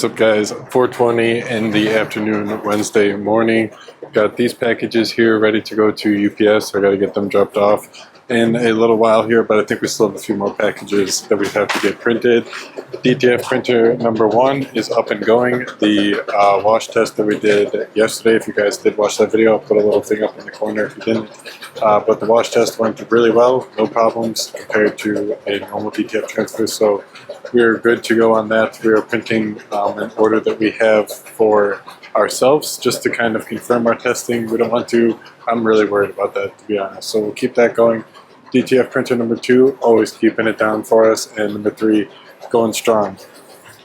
What's up guys, 4:20 in the afternoon, Wednesday morning. Got these packages here ready to go to UPS. I gotta get them dropped off in a little while here, but I think we still have a few more packages that we have to get printed. DTF printer number 1 is up and going. The wash test that we did yesterday, if you guys did watch that video, I'll put a little thing up in the corner if you didn't. But the wash test went really well, no problems compared to a normal DTF transfer, so we're good to go on that. We are printing an order that we have for ourselves just to kind of confirm our testing. We don't want to, I'm really worried about that, to be honest, so we'll keep that going. DTF printer number 2, always keeping it down for us, and number 3, going strong.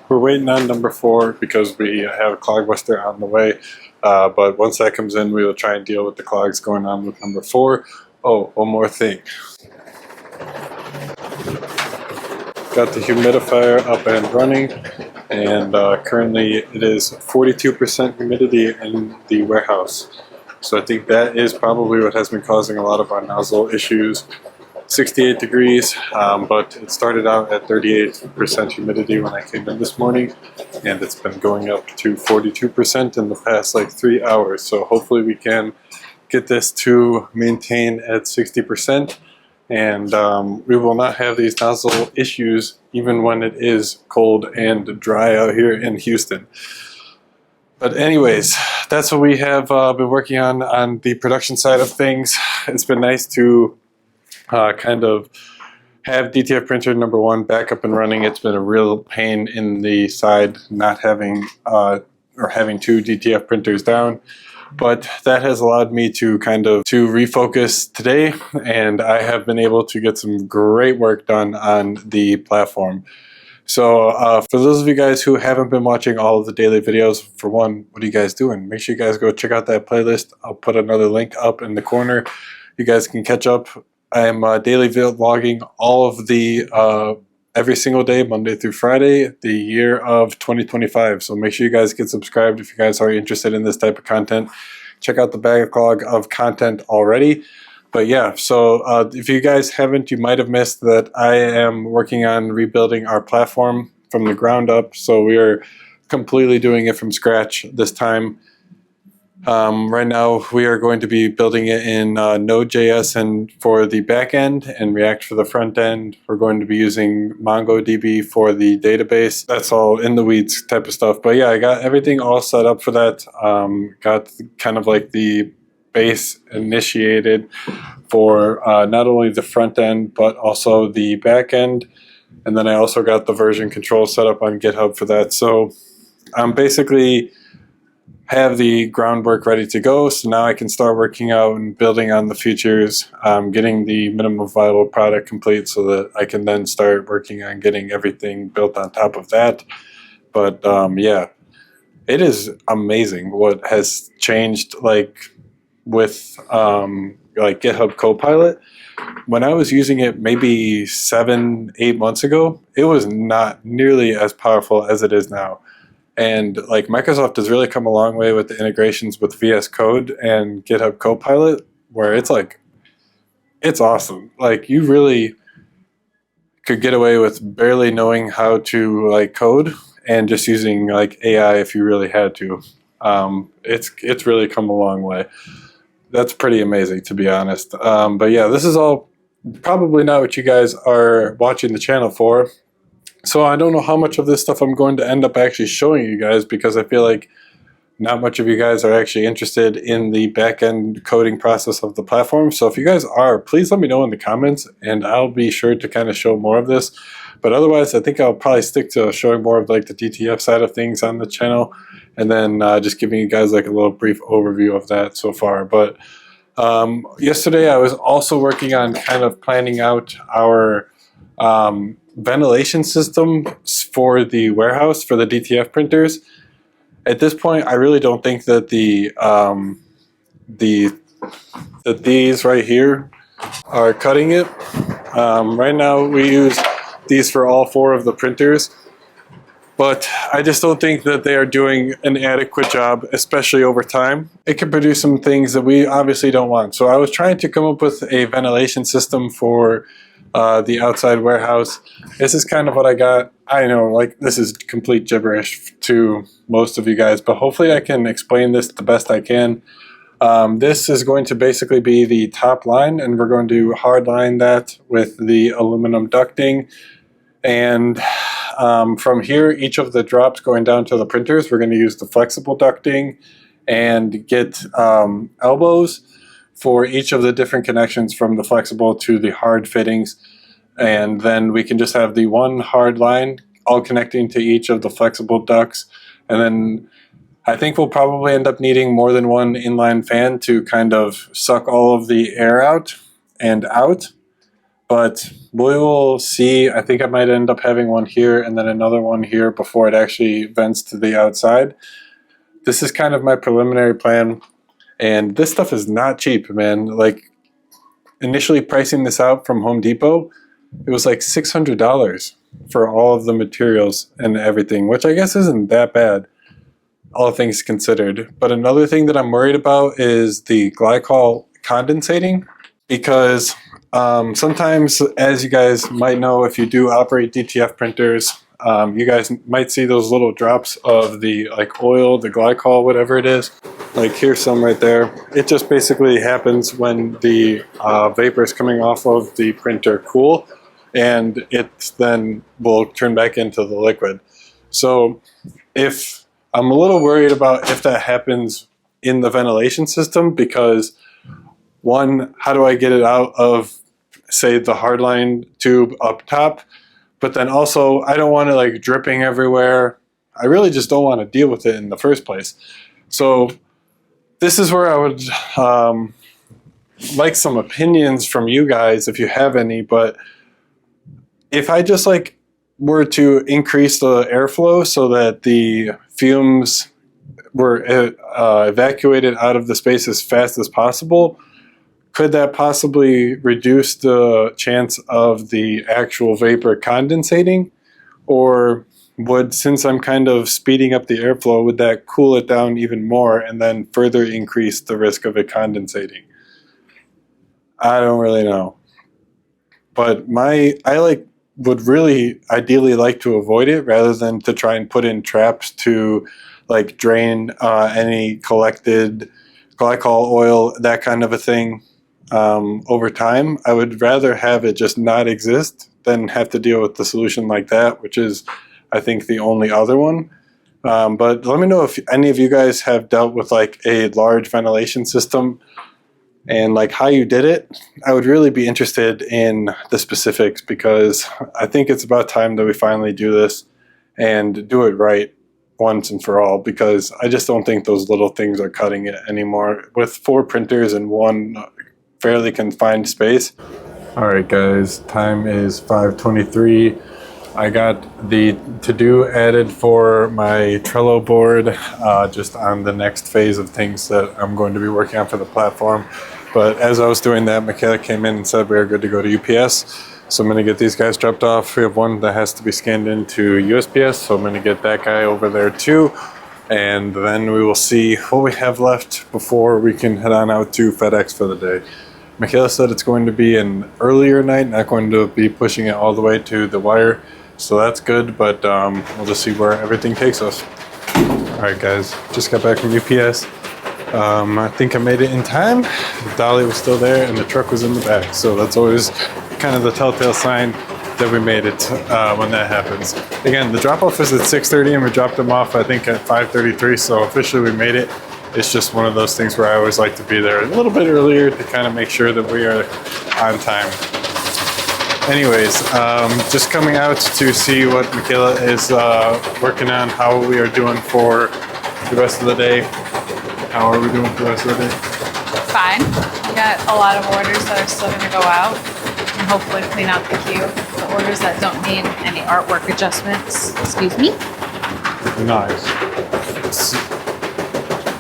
We're waiting on number 4 because we have a clog buster on the way, but once that comes in, we will try and deal with the clogs going on with number 4. Oh, one more thing. Got the humidifier up and running, and currently it is 42% humidity in the warehouse. So I think that is probably what has been causing a lot of our nozzle issues. 68 degrees, but it started out at 38% humidity when I came in this morning, and it's been going up to 42% in the past like 3 hours. So hopefully we can get this to maintain at 60%. And we will not have these nozzle issues even when it is cold and dry out here in Houston. But anyways, that's what we have been working on the production side of things. It's been nice to kind of have DTF printer number 1 back up and running. It's been a real pain in the side not having or having 2 DTF printers down. But that has allowed me to kind of refocus today, and I have been able to get some great work done on the platform. So for those of you guys who haven't been watching all of the daily videos, for one, what are you guys doing? Make sure you guys go check out that playlist. I'll put another link up in the corner. You guys can catch up. I am daily vlogging all of the every single day, Monday through Friday, the year of 2025. So make sure you guys get subscribed if you guys are interested in this type of content. Check out the backlog of content already. But yeah, so if you guys haven't, you might have missed that I am working on rebuilding our platform from the ground up. So we are completely doing it from scratch this time. Right now, we are going to be building it in Node.js and for the back end and React for the front end. We're going to be using MongoDB for the database. That's all in the weeds type of stuff. But yeah, I got everything all set up for that. Got kind of like the base initiated for not only the front end, but also the back end. And then I also got the version control set up on GitHub for that. So I'm basically have the groundwork ready to go, so now I can start working out and building on the features, getting the minimum viable product complete so that I can then start working on getting everything built on top of that. But yeah, it is amazing what has changed, like with like GitHub Copilot. When I was using it maybe 7-8 months ago, it was not nearly as powerful as it is now. And like Microsoft has really come a long way with the integrations with VS Code and GitHub Copilot, where it's like, it's awesome. Like you really could get away with barely knowing how to like code and just using like AI if you really had to. It's really come a long way. That's pretty amazing, to be honest. But yeah, this is all probably not what you guys are watching the channel for. So I don't know how much of this stuff I'm going to end up actually showing you guys, because I feel like not much of you guys are actually interested in the back-end coding process of the platform. So if you guys are, please let me know in the comments, and I'll be sure to kind of show more of this. But otherwise, I think I'll probably stick to showing more of like the DTF side of things on the channel, and then just giving you guys like a little brief overview of that so far. But yesterday I was also working on kind of planning out our ventilation system for the warehouse for the DTF printers. At this point, I really don't think that these right here are cutting it. Right now, we use these for all 4 of the printers, but I just don't think that they are doing an adequate job, especially over time. It can produce some things that we obviously don't want. So I was trying to come up with a ventilation system for the outside warehouse. This is kind of what I got. I know, like, this is complete gibberish to most of you guys, but hopefully I can explain this the best I can. This is going to basically be the top line, and we're going to hard line that with the aluminum ducting. And from here, each of the drops going down to the printers, we're going to use the flexible ducting and get elbows for each of the different connections from the flexible to the hard fittings. And then we can just have the one hard line all connecting to each of the flexible ducts. And then I think we'll probably end up needing more than one inline fan to kind of suck all of the air out and out. But we will see. I think I might end up having one here and then another one here before it actually vents to the outside. This is kind of my preliminary plan. And this stuff is not cheap, man. Like, initially pricing this out from Home Depot, it was like $600 for all of the materials and everything, which I guess isn't that bad, all things considered. But another thing that I'm worried about is the glycol condensating, because sometimes, as you guys might know, if you do operate DTF printers, you guys might see those little drops of the like oil, the glycol, whatever it is. Like, here's some right there. It just basically happens when the vapors coming off of the printer cool, and it then will turn back into the liquid. So if I'm a little worried about if that happens in the ventilation system, because one, how do I get it out of, say, the hardline tube up top? But then also, I don't want it like dripping everywhere. I really just don't want to deal with it in the first place. So this is where I would like some opinions from you guys, if you have any. But if I just like were to increase the airflow so that the fumes were evacuated out of the space as fast as possible, could that possibly reduce the chance of the actual vapor condensating? Or would, since I'm kind of speeding up the airflow, would that cool it down even more and then further increase the risk of it condensating? I don't really know. But I would really ideally like to avoid it, rather than to try and put in traps to like drain any collected glycol oil, that kind of a thing. Over time, I would rather have it just not exist than have to deal with the solution like that, which is, I think, the only other one. But let me know if any of you guys have dealt with like a large ventilation system and like how you did it. I would really be interested in the specifics, because I think it's about time that we finally do this and do it right once and for all, because I just don't think those little things are cutting it anymore with 4 printers in one fairly confined space. All right, guys, time is 5:23. I got the to-do added for my Trello board, just on the next phase of things that I'm going to be working on for the platform. But as I was doing that, Michaela came in and said we are good to go to UPS. So I'm going to get these guys dropped off. We have one that has to be scanned into USPS, so I'm going to get that guy over there too. And then we will see what we have left before we can head on out to FedEx for the day. Michaela said it's going to be an earlier night, not going to be pushing it all the way to the wire. So that's good, but we'll just see where everything takes us. All right, guys, just got back from UPS. I think I made it in time. The dolly was still there and the truck was in the back. So that's always kind of the telltale sign that we made it when that happens. Again, the drop-off is at 6:30 and we dropped them off, I think, at 5:33. So officially we made it. It's just one of those things where I always like to be there a little bit earlier to kind of make sure that we are on time. Anyways, just coming out to see what Michaela is working on, how we are doing for the rest of the day. How are we doing for the rest of the day? Fine. We got a lot of orders that are still going to go out, and hopefully clean out the queue. The orders that don't need any artwork adjustments. Excuse me. Nice.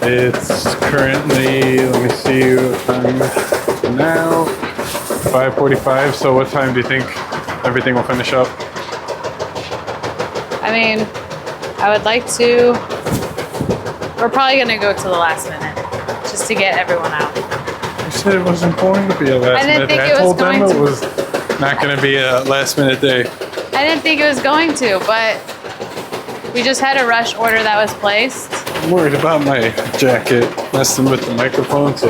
It's currently, let me see what time now, 5:45. So what time do you think everything will finish up? I mean, I would like to. We're probably going to go to the last minute just to get everyone out. You said it wasn't going to be a last minute. I didn't think it was going to. not going to be a last minute day. I didn't think it was going to, but we just had a rush order that was placed. I'm worried about my jacket messing with the microphone, so.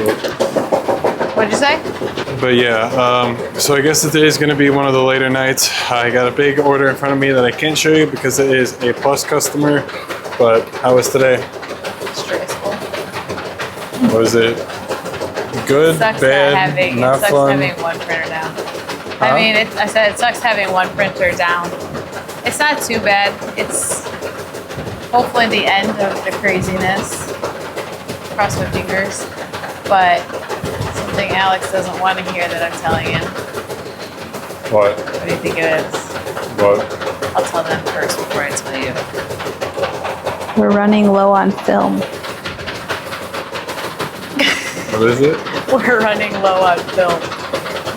What'd you say? But yeah, so I guess today is going to be one of the later nights. I got a big order in front of me that I can't show you because it is a Plus customer. But how was today? Stressful. Was it good, Sucks bad, not sucks fun? having one printer down. Huh? I mean, I said it sucks having one printer down. It's not too bad. It's hopefully the end of the craziness. Cross my fingers. But something Alex doesn't want to hear that I'm telling him. What? What do you think it is? What? I'll tell them first before I tell you. We're running low on film. What is it? We're running low on film.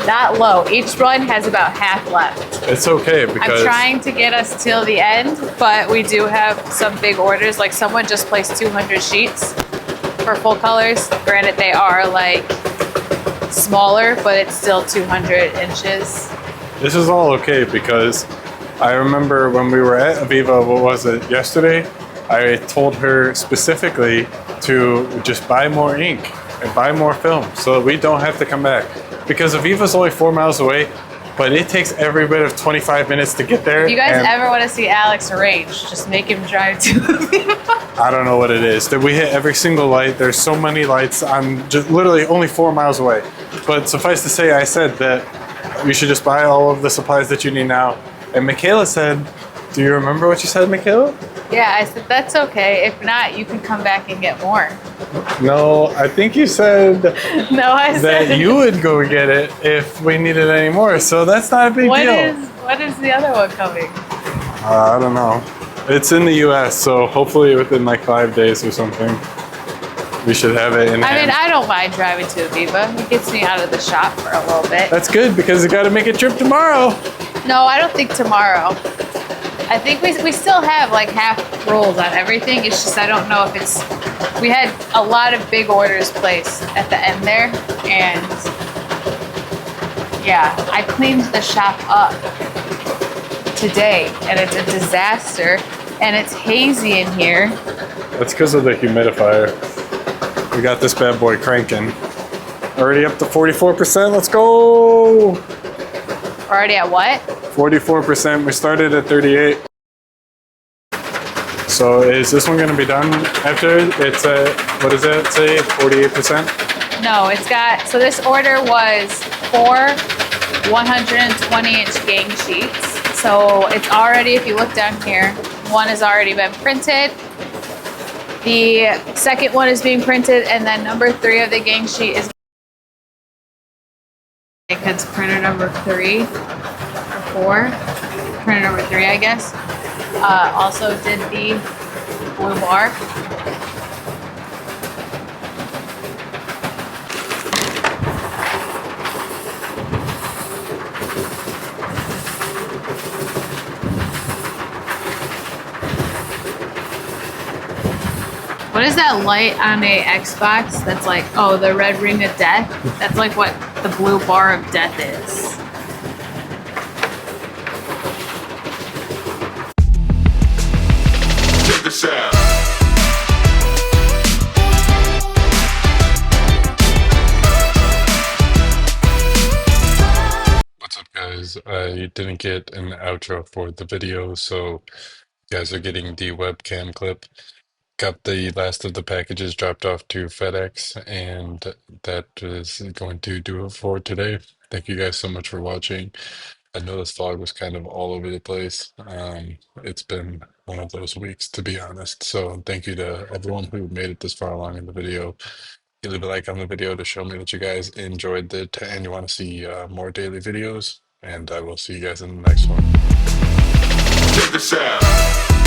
Not low. Each run has about half left. It's okay because I'm trying to get us till the end, but we do have some big orders. Like someone just placed 200 sheets for full colors. Granted, they are like smaller, but it's still 200 inches. this is all okay because I remember when we were at Aviva, what was it, yesterday? I told her specifically to just buy more ink and buy more film so we don't have to come back. Because Aviva's only 4 miles away, but it takes every bit of 25 minutes to get there. If you guys ever want to see Alex rage, just make him drive to Aviva. I don't know what it is. That we hit every single light. There's so many lights. I'm just literally only 4 miles away. But suffice to say, I said that you should just buy all of the supplies that you need now. And Michaela said, do you remember what you said, Michaela? Yeah, I said, that's okay. If not, you can come back and get more. No, I think you said No, I said that you would go get it if we needed any more. So that's not a big deal. What is the other one coming? I don't know. It's in the US, so hopefully within like 5 days or something, we should have it in hand. I don't mind driving to Aviva. It gets me out of the shop for a little bit. That's good because you got to make a trip tomorrow. No, I don't think tomorrow. I think we still have like half rolls on everything. It's just I don't know if it's... We had a lot of big orders placed at the end there. And yeah, I cleaned the shop up today and it's a disaster. And it's hazy in here. That's because of the humidifier. We got this bad boy cranking. Already up to 44%. Let's go! Already at what? 44%. We started at 38. So is this one going to be done after? It's at, what does that say, 48%? No, it's got, so this order was 4 120-inch gang sheets. So it's already, if you look down here, one has already been printed. The second one is being printed, and then number 3 of the gang sheet is, it's printer number 3 or 4. Printer number 3, I guess. Also did the blue bar. What is that light on a Xbox that's like, oh, the red ring of death? That's like what the blue bar of death is. Check this out. What's up, guys? I didn't get an outro for the video, so you guys are getting the webcam clip. Got the last of the packages dropped off to FedEx, and that is going to do it for today. Thank you guys so much for watching. I know this vlog was kind of all over the place. It's been one of those weeks, to be honest. So thank you to everyone who made it this far along in the video. You leave a like on the video to show me that you guys enjoyed it and you want to see more daily videos. And I will see you guys in the next one. Check this out.